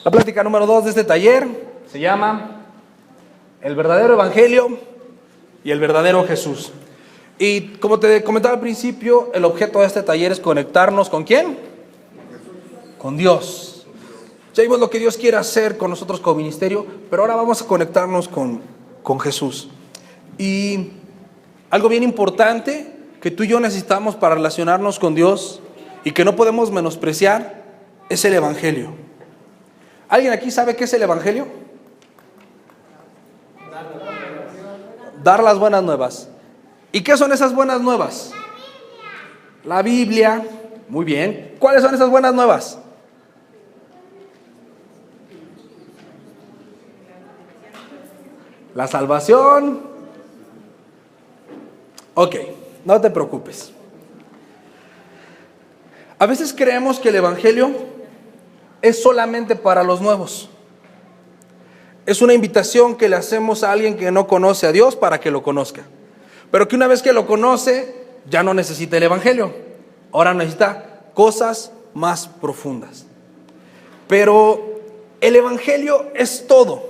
La plática número 2 de este taller se llama El verdadero evangelio y el verdadero Jesús. Y como te comentaba al principio, el objeto de este taller es conectarnos ¿con quién? Con Dios. Ya vimos lo que Dios quiere hacer con nosotros como ministerio, pero ahora vamos a conectarnos con Jesús. Y algo bien importante que tú y yo necesitamos para relacionarnos con Dios y que no podemos menospreciar es el evangelio. ¿Alguien aquí sabe qué es el evangelio? Dar las buenas nuevas. ¿Y qué son esas buenas nuevas? La Biblia. Muy bien. ¿Cuáles son esas buenas nuevas? La salvación. Ok, no te preocupes. A veces creemos que el evangelio es solamente para los nuevos. Es una invitación que le hacemos a alguien que no conoce a Dios para que lo conozca. Pero que una vez que lo conoce, ya no necesita el evangelio. Ahora necesita cosas más profundas. Pero el evangelio es todo.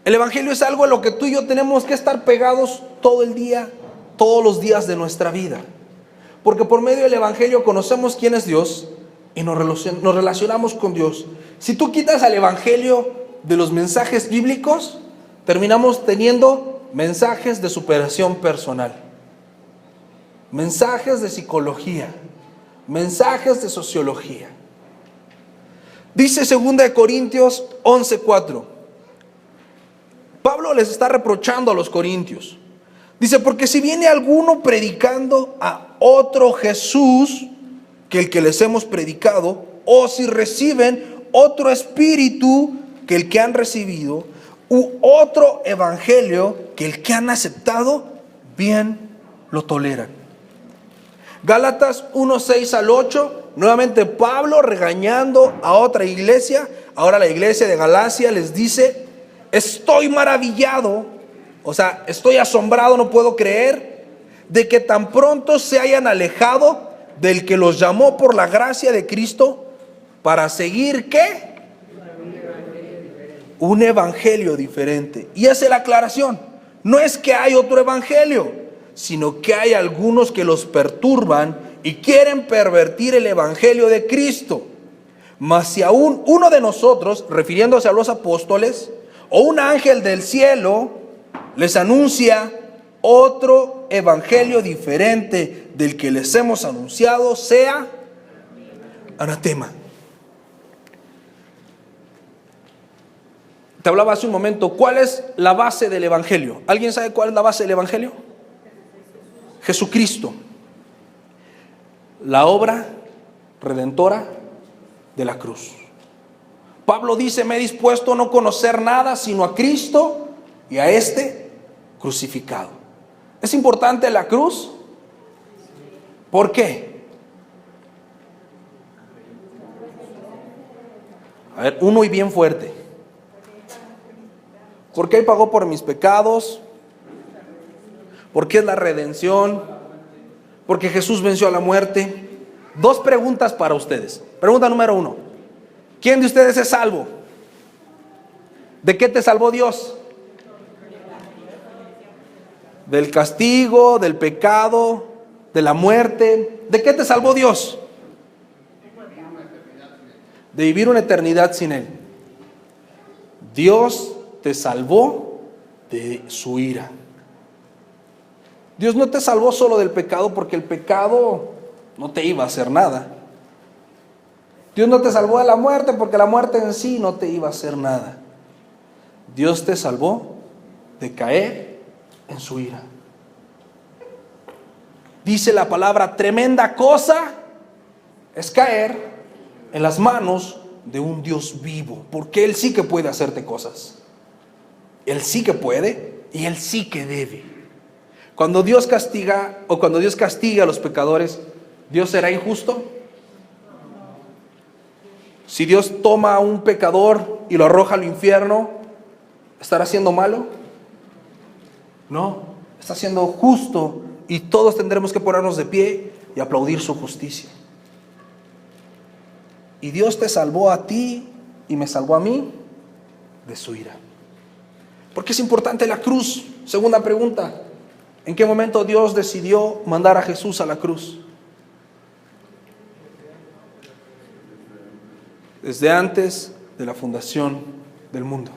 El evangelio es algo a lo que tú y yo tenemos que estar pegados todo el día, todos los días de nuestra vida. Porque por medio del evangelio conocemos quién es Dios y nos relacionamos con Dios. Si tú quitas al evangelio de los mensajes bíblicos, terminamos teniendo mensajes de superación personal, mensajes de psicología, mensajes de sociología. Dice 2 Corintios 11:4. Pablo les está reprochando a los corintios. Dice, porque si viene alguno predicando a otro Jesús que el que les hemos predicado, o si reciben otro espíritu que el que han recibido, u otro evangelio que el que han aceptado, bien lo toleran. Gálatas 1:6-8, nuevamente Pablo regañando a otra iglesia. Ahora la iglesia de Galacia les dice, estoy maravillado, o sea, estoy asombrado, no puedo creer, de que tan pronto se hayan alejado del que los llamó por la gracia de Cristo para seguir, ¿qué? Un evangelio diferente. Y hace la aclaración, no es que hay otro evangelio, sino que hay algunos que los perturban y quieren pervertir el evangelio de Cristo. Mas si aún uno de nosotros, refiriéndose a los apóstoles, o un ángel del cielo les anuncia otro evangelio diferente del que les hemos anunciado, sea anatema. Te hablaba hace un momento, ¿cuál es la base del evangelio? ¿Alguien sabe cuál es la base del evangelio? Jesucristo. La obra redentora de la cruz. Pablo dice, me he dispuesto a no conocer nada sino a Cristo y a este crucificado. ¿Es importante la cruz? ¿Por qué? A ver, uno y bien fuerte. Porque Él pagó por mis pecados, porque es la redención, porque Jesús venció a la muerte. Dos preguntas para ustedes. Pregunta número 1. ¿Quién de ustedes es salvo? ¿De qué te salvó Dios? Del castigo, del pecado, de la muerte. ¿De qué te salvó Dios? De vivir una eternidad sin Él. Dios te salvó de su ira. Dios no te salvó solo del pecado, porque el pecado no te iba a hacer nada. Dios no te salvó de la muerte, porque la muerte en sí no te iba a hacer nada. Dios te salvó de caer en su ira. Dice la palabra, tremenda cosa es caer en las manos de un Dios vivo, porque Él sí que puede hacerte cosas. Él sí que puede y Él sí que debe. Cuando Dios castiga o cuando Dios castiga a los pecadores, ¿Dios será injusto? Si Dios toma a un pecador y lo arroja al infierno, ¿estará siendo malo? No, está siendo justo y todos tendremos que ponernos de pie y aplaudir su justicia. Y Dios te salvó a ti y me salvó a mí de su ira. ¿Por qué es importante la cruz? Segunda pregunta. ¿En qué momento Dios decidió mandar a Jesús a la cruz? Desde antes de la fundación del mundo.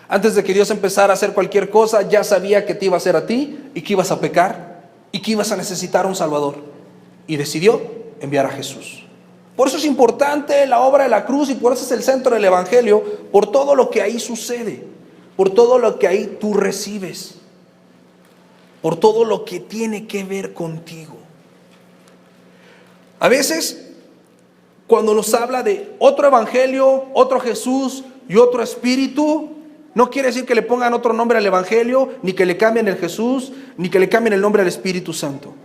Antes de que Dios empezara a hacer cualquier cosa, ya sabía que te iba a hacer a ti y que ibas a pecar y que ibas a necesitar un Salvador. Y decidió enviar a Jesús. Por eso es importante la obra de la cruz y por eso es el centro del Evangelio, por todo lo que ahí sucede, por todo lo que ahí tú recibes, por todo lo que tiene que ver contigo. A veces, cuando nos habla de otro Evangelio, otro Jesús y otro Espíritu, no quiere decir que le pongan otro nombre al Evangelio, ni que le cambien el Jesús, ni que le cambien el nombre al Espíritu Santo.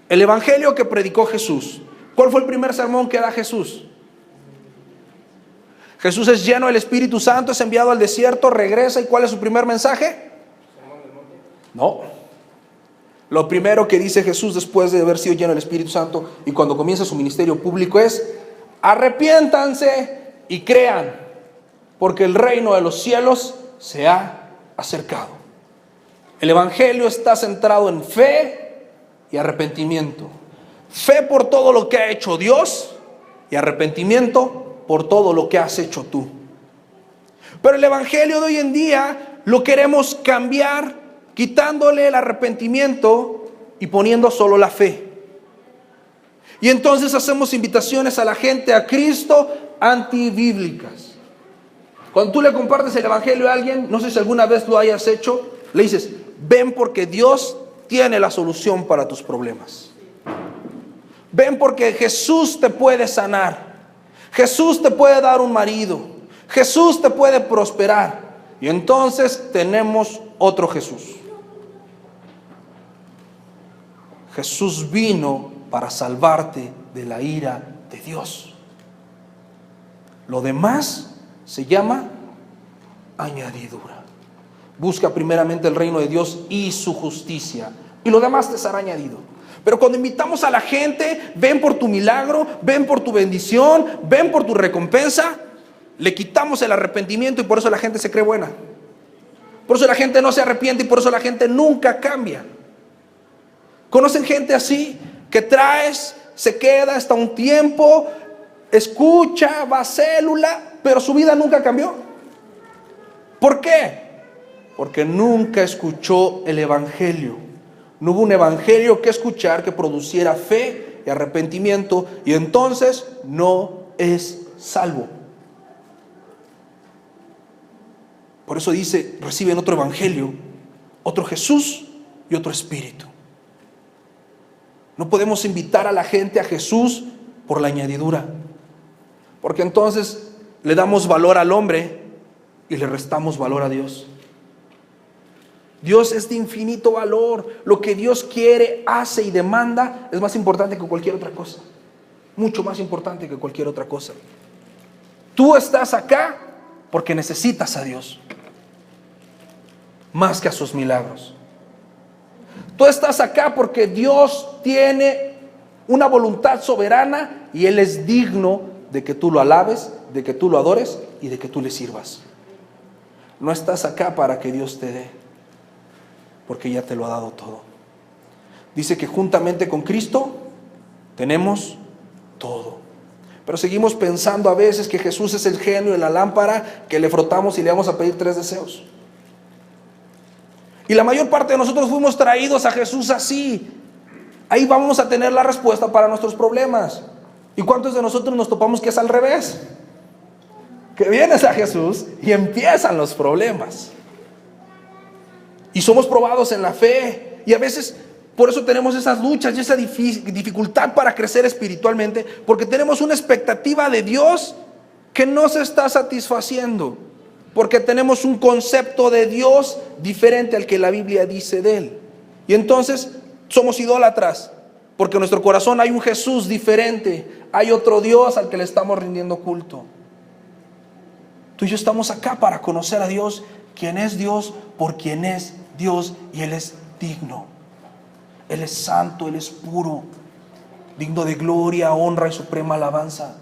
El Evangelio que predicó Jesús. ¿Cuál fue el primer sermón que da Jesús? Jesús es lleno del Espíritu Santo, es enviado al desierto, regresa, ¿y cuál es su primer mensaje? No. Lo primero que dice Jesús después de haber sido lleno del Espíritu Santo y cuando comienza su ministerio público es: arrepiéntanse y crean, porque el reino de los cielos se ha acercado. El Evangelio está centrado en fe y arrepentimiento. Fe por todo lo que ha hecho Dios y arrepentimiento por todo lo que has hecho tú. Pero el Evangelio de hoy en día lo queremos cambiar, quitándole el arrepentimiento y poniendo solo la fe. Y entonces hacemos invitaciones a la gente a Cristo antibíblicas. Cuando tú le compartes el Evangelio a alguien, no sé si alguna vez lo hayas hecho, le dices: ven porque Dios tiene la solución para tus problemas. Ven porque Jesús te puede sanar. Jesús te puede dar un marido. Jesús te puede prosperar. Y entonces tenemos otro Jesús. Jesús vino para salvarte de la ira de Dios. Lo demás se llama añadidura. Busca primeramente el reino de Dios y su justicia, y lo demás te será añadido. Pero cuando invitamos a la gente: ven por tu milagro, ven por tu bendición, ven por tu recompensa, le quitamos el arrepentimiento y por eso la gente se cree buena. Por eso la gente no se arrepiente y por eso la gente nunca cambia. ¿Conocen gente así? Que traes, se queda hasta un tiempo, escucha, va a célula, pero su vida nunca cambió. ¿Por qué? Porque nunca escuchó el Evangelio. No hubo un Evangelio que escuchar que produciera fe y arrepentimiento, y entonces no es salvo. Por eso dice: reciben otro Evangelio, otro Jesús y otro Espíritu. No podemos invitar a la gente a Jesús por la añadidura, porque entonces le damos valor al hombre y le restamos valor a Dios. Dios es de infinito valor. Lo que Dios quiere, hace y demanda es más importante que cualquier otra cosa. Mucho más importante que cualquier otra cosa. Tú estás acá porque necesitas a Dios más que a sus milagros. Tú estás acá porque Dios tiene una voluntad soberana y Él es digno de que tú lo alabes, de que tú lo adores y de que tú le sirvas. No estás acá para que Dios te dé, porque ya te lo ha dado todo. Dice que juntamente con Cristo tenemos todo. Pero seguimos pensando a veces que Jesús es el genio de la lámpara que le frotamos y le vamos a pedir 3 deseos. Y la mayor parte de nosotros fuimos traídos a Jesús así. Ahí vamos a tener la respuesta para nuestros problemas. ¿Y cuántos de nosotros nos topamos que es al revés? Que vienes a Jesús y empiezan los problemas. Y somos probados en la fe. Y a veces por eso tenemos esas luchas y esa dificultad para crecer espiritualmente, porque tenemos una expectativa de Dios que no se está satisfaciendo, porque tenemos un concepto de Dios diferente al que la Biblia dice de Él. Y entonces somos idólatras, porque en nuestro corazón hay un Jesús diferente, hay otro Dios al que le estamos rindiendo culto. Tú y yo estamos acá para conocer a Dios, quien es Dios, por quien es Dios, y Él es digno. Él es santo, Él es puro, digno de gloria, honra y suprema alabanza.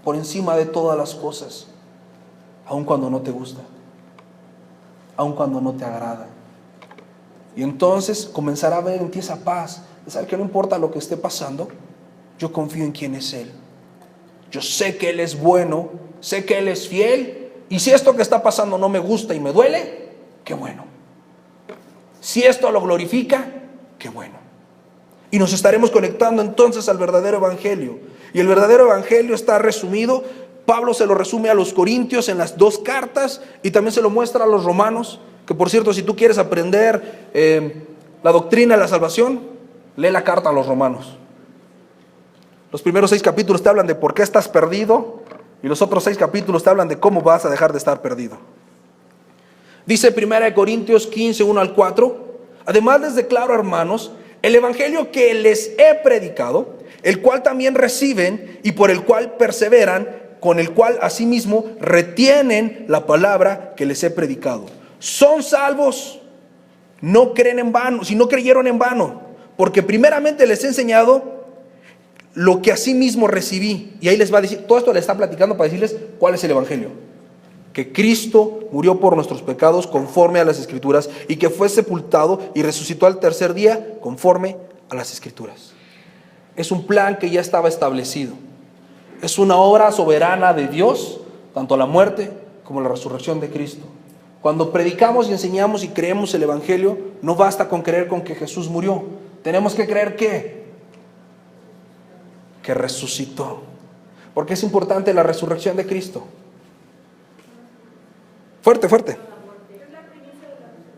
por encima de todas las cosas, aun cuando no te gusta, aun cuando no te agrada. Y entonces comenzará a ver en ti esa paz, de saber que no importa lo que esté pasando, yo confío en quién es Él. Yo sé que Él es bueno, sé que Él es fiel, y si esto que está pasando no me gusta y me duele, qué bueno. Si esto lo glorifica, qué bueno. Y nos estaremos conectando entonces al verdadero evangelio. Y el verdadero evangelio está resumido. Pablo se lo resume a los corintios en las 2 cartas y también se lo muestra a los romanos. Que por cierto, si tú quieres aprender la doctrina de la salvación, lee la carta a los romanos. Los primeros 6 capítulos te hablan de por qué estás perdido y los otros 6 capítulos te hablan de cómo vas a dejar de estar perdido. Dice 1 Corintios 15, 1 al 4, además les declaro, hermanos, el evangelio que les he predicado, el cual también reciben y por el cual perseveran, con el cual asimismo retienen la palabra que les he predicado. Son salvos, no creen en vano, si no creyeron en vano, porque primeramente les he enseñado lo que asimismo recibí. Y ahí les va a decir, todo esto les está platicando para decirles cuál es el evangelio. Que Cristo murió por nuestros pecados conforme a las Escrituras y que fue sepultado y resucitó al tercer día conforme a las Escrituras. Es un plan que ya estaba establecido. Es una obra soberana de Dios, tanto la muerte como la resurrección de Cristo. Cuando predicamos y enseñamos y creemos el evangelio, no basta con creer con que Jesús murió. Tenemos que creer que resucitó. Porque es importante la resurrección de Cristo. Fuerte, fuerte.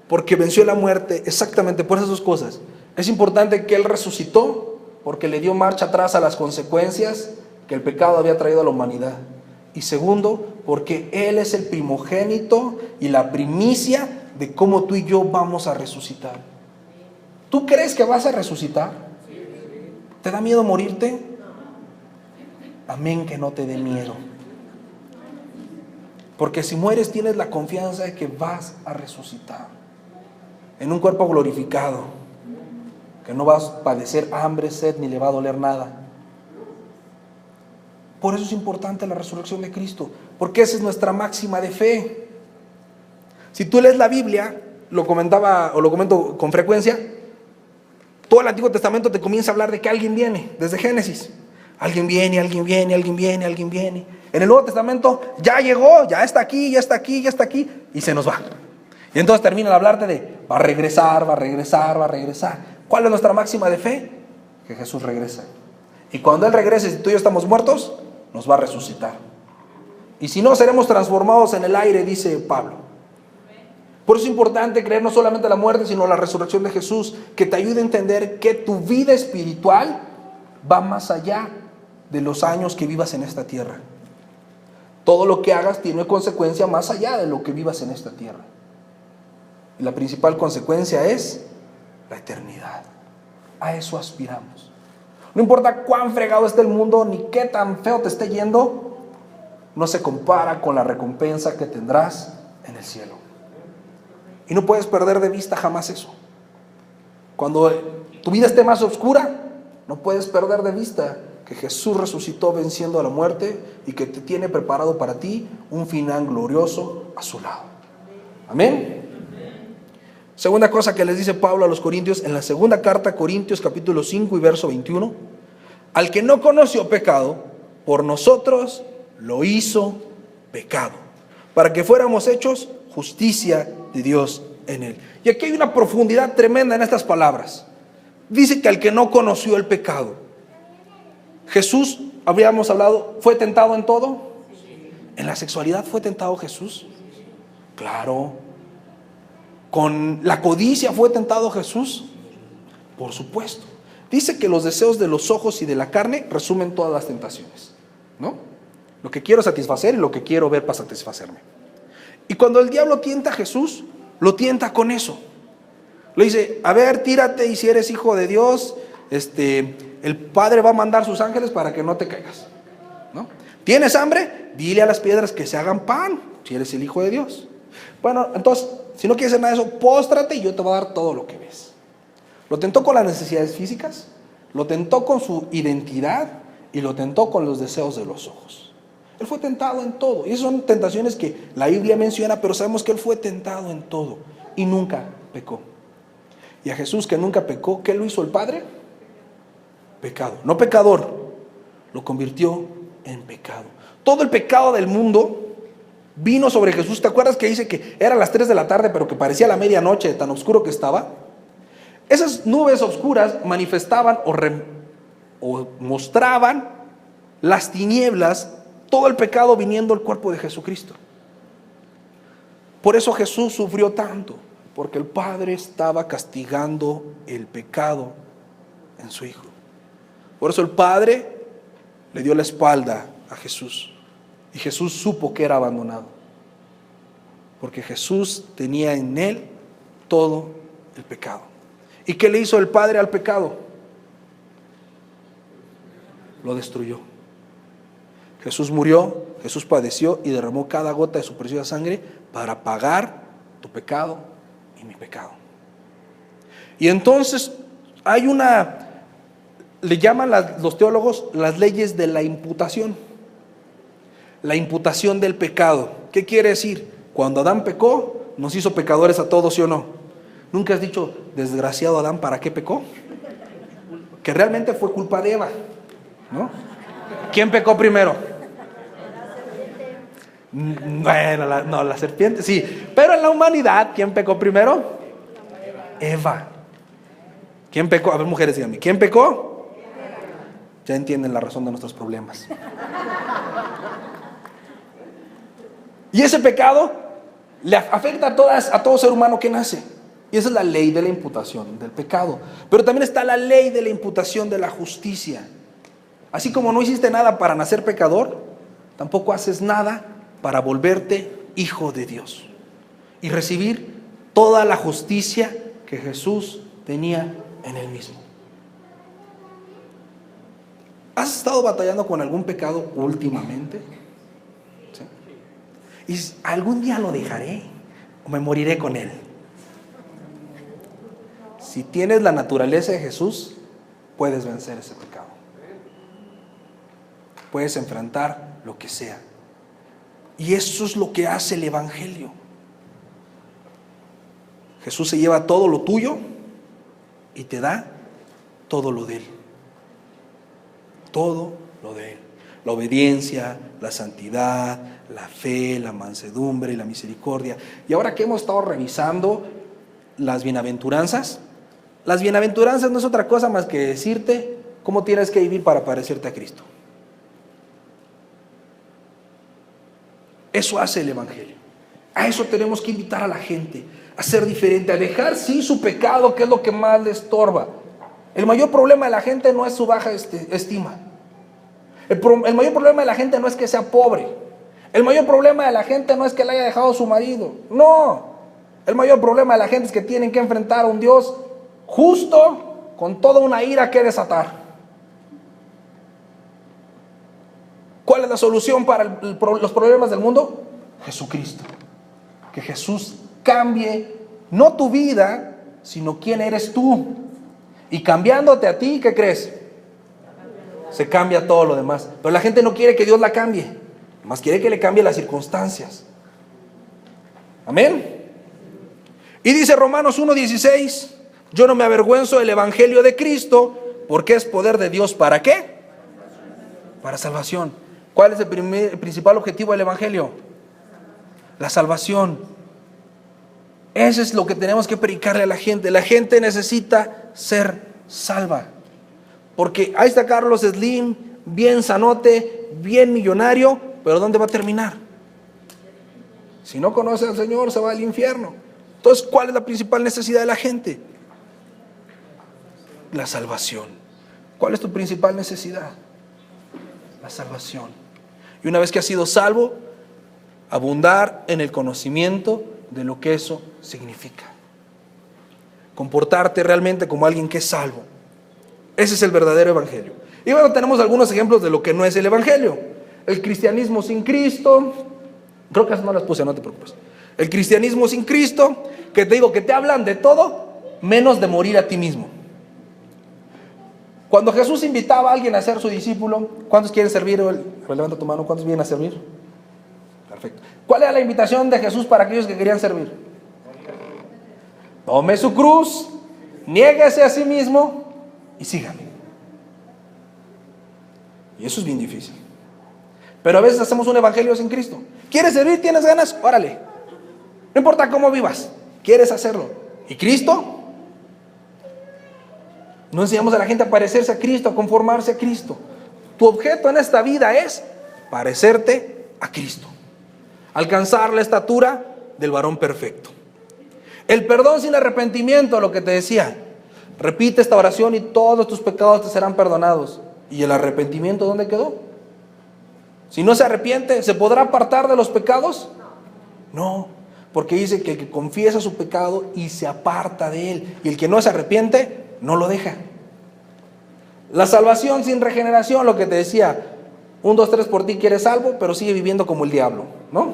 Porque venció la muerte, exactamente por esas 2 cosas. Es importante que Él resucitó porque le dio marcha atrás a las consecuencias que el pecado había traído a la humanidad. Y segundo, porque Él es el primogénito y la primicia de cómo tú y yo vamos a resucitar. ¿Tú crees que vas a resucitar? ¿Te da miedo morirte? Amén, que no te dé miedo. Porque si mueres tienes la confianza de que vas a resucitar en un cuerpo glorificado, que no vas a padecer hambre, sed, ni le va a doler nada. Por eso es importante la resurrección de Cristo, porque esa es nuestra máxima de fe. Si tú lees la Biblia, lo comentaba o lo comento con frecuencia, todo el Antiguo Testamento te comienza a hablar de que alguien viene, desde Génesis. Alguien viene, alguien viene, alguien viene, alguien viene. En el Nuevo Testamento ya llegó, ya está aquí, ya está aquí, ya está aquí, y se nos va. Y entonces terminan de hablarte de va a regresar, va a regresar, va a regresar. ¿Cuál es nuestra máxima de fe? Que Jesús regresa. Y cuando Él regrese, si tú y yo estamos muertos, nos va a resucitar. Y si no, seremos transformados en el aire, dice Pablo. Por eso es importante creer no solamente la muerte, sino la resurrección de Jesús, que te ayude a entender que tu vida espiritual va más allá de los años que vivas en esta tierra. Todo lo que hagas tiene consecuencia más allá de lo que vivas en esta tierra. Y la principal consecuencia es la eternidad. A eso aspiramos. No importa cuán fregado esté el mundo, ni qué tan feo te esté yendo, no se compara con la recompensa que tendrás en el cielo. Y no puedes perder de vista jamás eso. Cuando tu vida esté más oscura, no puedes perder de vista que Jesús resucitó venciendo a la muerte y que te tiene preparado para ti un final glorioso a su lado. Amén. Segunda cosa que les dice Pablo a los Corintios en la segunda carta a Corintios capítulo 5 y verso 21. Al que no conoció pecado, por nosotros lo hizo pecado, para que fuéramos hechos justicia de Dios en él. Y aquí hay una profundidad tremenda en estas palabras. Dice que al que no conoció el pecado. Jesús, habríamos hablado, ¿fue tentado en todo? ¿En la sexualidad fue tentado Jesús? Claro. ¿Con la codicia fue tentado Jesús? Por supuesto. Dice que los deseos de los ojos y de la carne resumen todas las tentaciones, ¿no? Lo que quiero satisfacer y lo que quiero ver para satisfacerme. Y cuando el diablo tienta a Jesús, lo tienta con eso. Le dice, a ver, tírate y si eres hijo de Dios, el Padre va a mandar sus ángeles para que no te caigas, ¿no? ¿Tienes hambre? Dile a las piedras que se hagan pan, si eres el hijo de Dios. Bueno, entonces, si no quieres hacer nada de eso, póstrate y yo te voy a dar todo lo que ves. Lo tentó con las necesidades físicas, lo tentó con su identidad y lo tentó con los deseos de los ojos. Él fue tentado en todo. Y esas son tentaciones que la Biblia menciona, pero sabemos que Él fue tentado en todo y nunca pecó. Y a Jesús, que nunca pecó, ¿qué lo hizo el Padre? Pecado, no pecador, lo convirtió en pecado. Todo el pecado del mundo vino sobre Jesús. ¿Te acuerdas que dice que eran las 3 de la tarde, pero que parecía la medianoche de tan oscuro que estaba? Esas nubes oscuras manifestaban o mostraban las tinieblas, todo el pecado viniendo al cuerpo de Jesucristo. Por eso Jesús sufrió tanto, porque el Padre estaba castigando el pecado en su Hijo. Por eso el Padre le dio la espalda a Jesús. Y Jesús supo que era abandonado. Porque Jesús tenía en él todo el pecado. ¿Y qué le hizo el Padre al pecado? Lo destruyó. Jesús murió, Jesús padeció y derramó cada gota de su preciosa sangre para pagar tu pecado y mi pecado. Y entonces hay le llaman los teólogos las leyes de la imputación. La imputación del pecado. ¿Qué quiere decir? Cuando Adán pecó, nos hizo pecadores a todos, ¿sí o no? ¿Nunca has dicho, desgraciado Adán, ¿para qué pecó? Que realmente fue culpa de Eva, ¿no? ¿Quién pecó primero? Bueno, la serpiente, sí. Pero en la humanidad, ¿quién pecó primero? Eva. ¿Quién pecó? A ver, mujeres, díganme, ¿quién pecó? Ya entienden la razón de nuestros problemas. Y ese pecado le afecta a todo ser humano que nace. Y esa es la ley de la imputación del pecado. Pero también está la ley de la imputación de la justicia. Así como no hiciste nada para nacer pecador, tampoco haces nada para volverte hijo de Dios y recibir toda la justicia que Jesús tenía en él mismo. ¿Has estado batallando con algún pecado últimamente? ¿Sí? Y algún día lo dejaré o me moriré con él. Si tienes la naturaleza de Jesús, puedes vencer ese pecado. Puedes enfrentar lo que sea. Y eso es lo que hace el Evangelio. Jesús se lleva todo lo tuyo y te da todo lo de él. Todo lo de él. La obediencia, la santidad, la fe, la mansedumbre y la misericordia. Y ahora que hemos estado revisando las bienaventuranzas, las bienaventuranzas no es otra cosa más que decirte cómo tienes que vivir para parecerte a Cristo. Eso hace el Evangelio. A eso tenemos que invitar a la gente, a ser diferente, a dejar sí su pecado, que es lo que más le estorba. El mayor problema de la gente no es su baja estima. El mayor problema de la gente no es que sea pobre. El mayor problema de la gente no es que le haya dejado su marido. No. El mayor problema de la gente es que tienen que enfrentar a un Dios justo con toda una ira que desatar. ¿Cuál es la solución para los problemas del mundo? Jesucristo. Que Jesús cambie no tu vida, sino quién eres tú. Y cambiándote a ti, ¿qué crees? Se cambia todo lo demás. Pero la gente no quiere que Dios la cambie, más quiere que le cambie las circunstancias. Amén. Y dice Romanos 1:16, yo no me avergüenzo del evangelio de Cristo, porque es poder de Dios. ¿Para qué? Para salvación. ¿Cuál es el principal objetivo del evangelio? La salvación. Eso es lo que tenemos que predicarle a la gente. La gente necesita ser salva. Porque ahí está Carlos Slim, bien sanote, bien millonario, pero ¿dónde va a terminar? Si no conoce al Señor, se va al infierno. Entonces, ¿cuál es la principal necesidad de la gente? La salvación. ¿Cuál es tu principal necesidad? La salvación. Y una vez que has sido salvo, abundar en el conocimiento de lo que eso significa. Comportarte realmente como alguien que es salvo. Ese es el verdadero evangelio. Y bueno, tenemos algunos ejemplos de lo que no es el evangelio. El cristianismo sin Cristo. Creo que no las puse, no te preocupes. El cristianismo sin Cristo, que te digo que te hablan de todo menos de morir a ti mismo. Cuando Jesús invitaba a alguien a ser su discípulo, ¿cuántos quieren servir? Levanta tu mano, ¿cuántos vienen a servir? Perfecto. ¿Cuál era la invitación de Jesús para aquellos que querían servir? Tome su cruz, niéguese a sí mismo y sígame. Y eso es bien difícil. Pero a veces hacemos un evangelio sin Cristo. ¿Quieres servir? ¿Tienes ganas? Órale. No importa cómo vivas, quieres hacerlo. ¿Y Cristo? No enseñamos a la gente a parecerse a Cristo, a conformarse a Cristo. Tu objeto en esta vida es parecerte a Cristo. Alcanzar la estatura del varón perfecto. El perdón sin arrepentimiento, lo que te decía. Repite esta oración y todos tus pecados te serán perdonados. ¿Y el arrepentimiento dónde quedó? Si no se arrepiente, ¿se podrá apartar de los pecados? No, porque dice que el que confiesa su pecado y se aparta de él, y el que no se arrepiente, no lo deja. La salvación sin regeneración, lo que te decía, 1, 2, 3 por ti que eres salvo, pero sigue viviendo como el diablo, ¿no?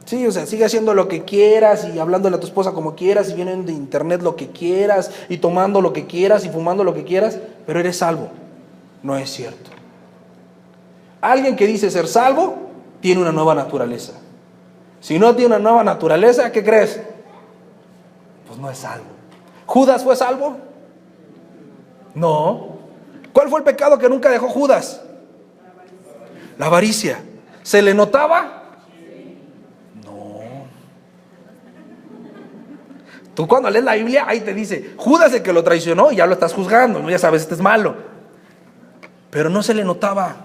Sí, o sea, sigue haciendo lo que quieras y hablándole a tu esposa como quieras y viendo de internet lo que quieras y tomando lo que quieras y fumando lo que quieras, pero eres salvo. No es cierto. Alguien que dice ser salvo tiene una nueva naturaleza. Si no tiene una nueva naturaleza, ¿qué crees? Pues no es salvo. ¿Judas fue salvo? No. ¿Cuál fue el pecado que nunca dejó Judas? La avaricia. ¿Se le notaba? No. Tú cuando lees la Biblia, ahí te dice, Judas el que lo traicionó, y ya lo estás juzgando, ¿no? Ya sabes, este es malo. Pero no se le notaba.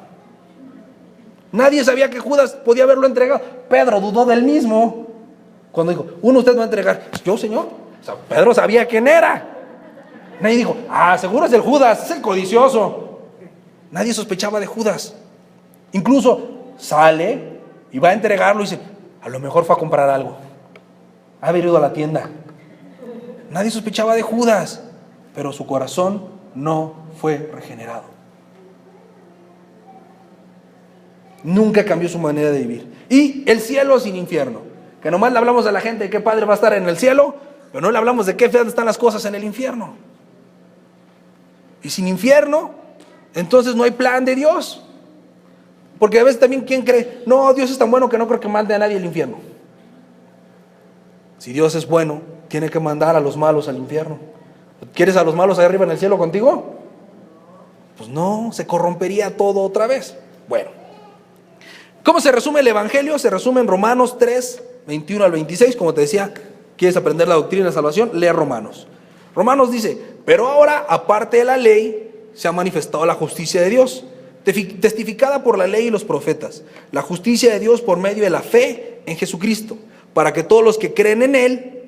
Nadie sabía que Judas podía haberlo entregado. Pedro dudó del mismo. Cuando dijo, uno usted va a entregar. ¿Yo, Señor? O sea, Pedro sabía quién era. Nadie dijo, seguro es el Judas, es el codicioso. Nadie sospechaba de Judas. Incluso sale y va a entregarlo y dice, a lo mejor fue a comprar algo. Ha haber ido a la tienda. Nadie sospechaba de Judas, pero su corazón no fue regenerado. Nunca cambió su manera de vivir. Y el cielo sin infierno. Que nomás le hablamos a la gente de qué padre va a estar en el cielo, pero no le hablamos de qué feas están las cosas en el infierno. Y sin infierno, entonces no hay plan de Dios. Porque a veces también, ¿quién cree? No, Dios es tan bueno que no creo que mande a nadie al infierno. Si Dios es bueno, tiene que mandar a los malos al infierno. ¿Quieres a los malos allá arriba en el cielo contigo? Pues no, se corrompería todo otra vez. Bueno, ¿cómo se resume el evangelio? Se resume en Romanos 3, 21 al 26. Como te decía, ¿quieres aprender la doctrina de la salvación? Lee Romanos. Romanos dice, pero ahora, aparte de la ley, se ha manifestado la justicia de Dios, testificada por la ley y los profetas, la justicia de Dios por medio de la fe en Jesucristo, para todos los que creen en Él,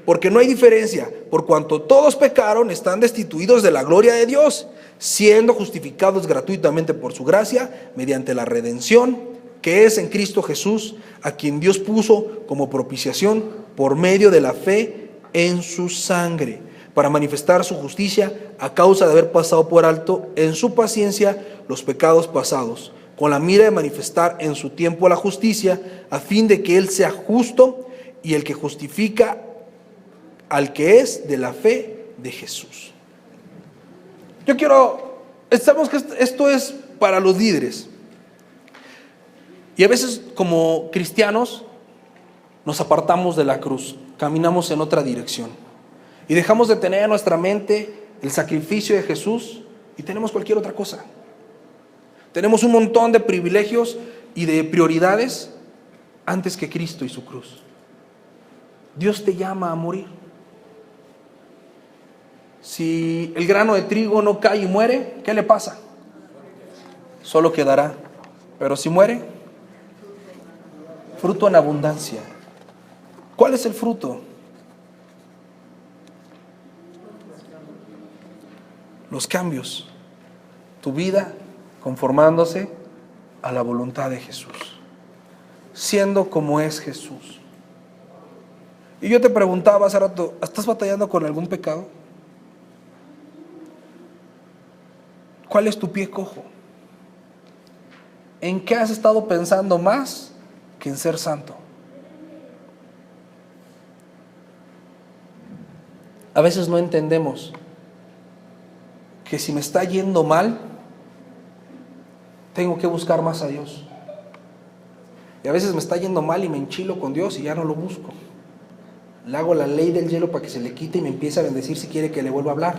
porque no hay diferencia, por cuanto todos pecaron, están destituidos de la gloria de Dios, siendo justificados gratuitamente por su gracia, mediante la redención que es en Cristo Jesús, a quien Dios puso como propiciación por medio de la fe en su sangre, para manifestar su justicia a causa de haber pasado por alto en su paciencia los pecados pasados, con la mira de manifestar en su tiempo la justicia, a fin de que Él sea justo y el que justifica al que es de la fe de Jesús. Sabemos que esto es para los líderes. Y a veces como cristianos nos apartamos de la cruz, caminamos en otra dirección y dejamos de tener en nuestra mente el sacrificio de Jesús y tenemos cualquier otra cosa. Tenemos un montón de privilegios y de prioridades antes que Cristo y su cruz. Dios te llama a morir. Si el grano de trigo no cae y muere, ¿qué le pasa? Solo quedará. Pero si muere, fruto en abundancia. ¿Cuál es el fruto? Los cambios. Tu vida conformándose a la voluntad de Jesús, siendo como es Jesús. Y yo te preguntaba hace rato, ¿estás batallando con algún pecado? ¿Cuál es tu pie cojo? ¿En qué has estado pensando más que en ser santo? A veces no entendemos que si me está yendo mal, tengo que buscar más a Dios. Y a veces me está yendo mal y me enchilo con Dios y ya no lo busco. Le hago la ley del hielo para que se le quite y me empiece a bendecir si quiere que le vuelva a hablar.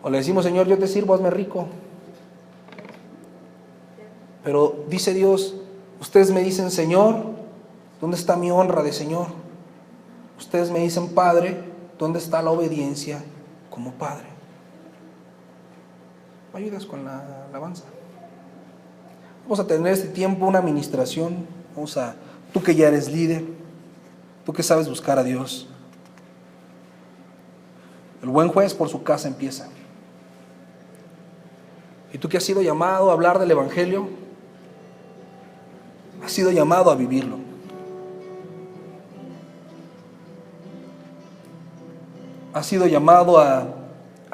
O le decimos, Señor, yo te sirvo, hazme rico. Pero dice Dios, ustedes me dicen, Señor, ¿dónde está mi honra de Señor? Ustedes me dicen, Padre, ¿dónde está la obediencia como Padre? ¿Me ayudas con la alabanza? Vamos a tener este tiempo, una administración. Tú que ya eres líder, tú que sabes buscar a Dios. El buen juez por su casa empieza. Y tú que has sido llamado a hablar del Evangelio, has sido llamado a vivirlo. Has sido llamado a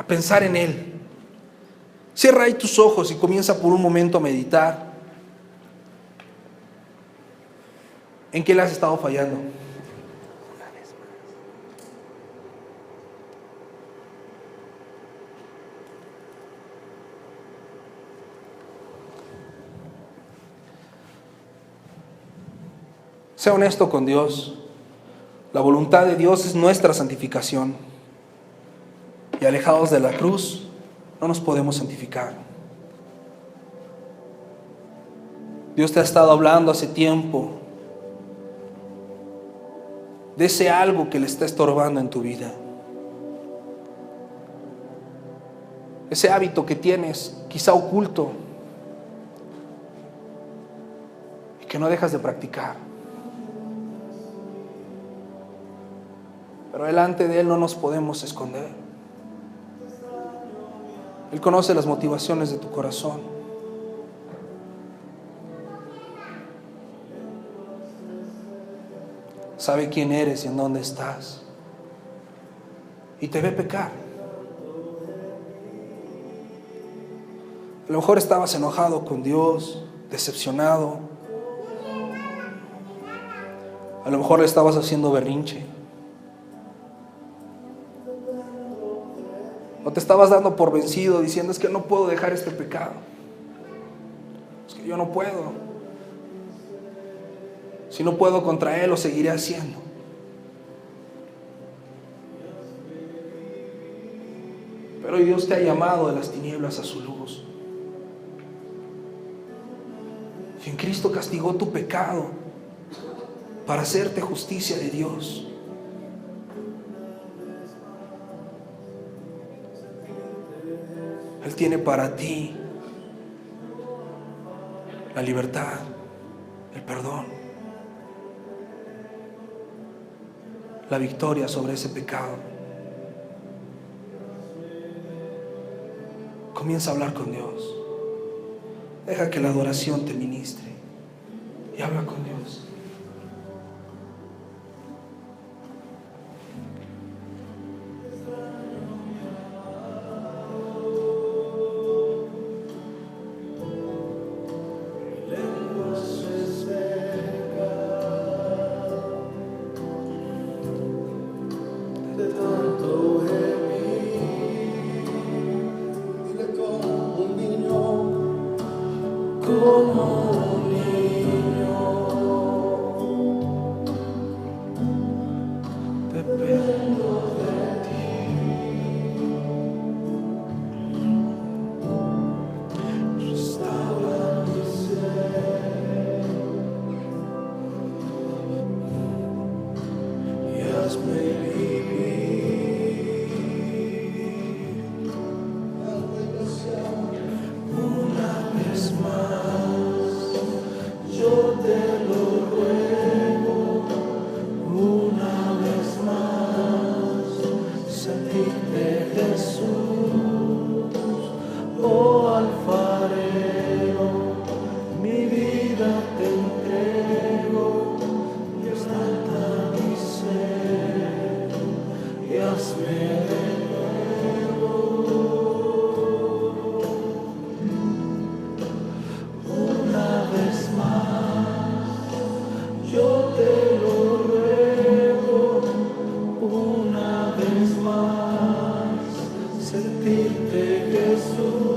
pensar en Él. Cierra ahí tus ojos y comienza por un momento a meditar. ¿En qué le has estado fallando? Sea honesto con Dios. La voluntad de Dios es nuestra santificación. Y alejados de la cruz, no nos podemos santificar. Dios te ha estado hablando hace tiempo de ese algo que le está estorbando en tu vida. Ese hábito que tienes, quizá oculto, y que no dejas de practicar. Pero delante de Él no nos podemos esconder. Él conoce las motivaciones de tu corazón. Sabe quién eres y en dónde estás. Y te ve pecar. A lo mejor estabas enojado con Dios, decepcionado. A lo mejor le estabas haciendo berrinche. O te estabas dando por vencido diciendo, es que no puedo dejar este pecado. Es que yo no puedo. Si no puedo contra Él, lo seguiré haciendo. Pero Dios te ha llamado de las tinieblas a su luz. Y en Cristo castigó tu pecado para hacerte justicia de Dios. Él tiene para ti la libertad, el perdón, la victoria sobre ese pecado. Comienza a hablar con Dios. Deja que la adoración te ministre y habla con Dios. Una vez más. sentirte, Jesús.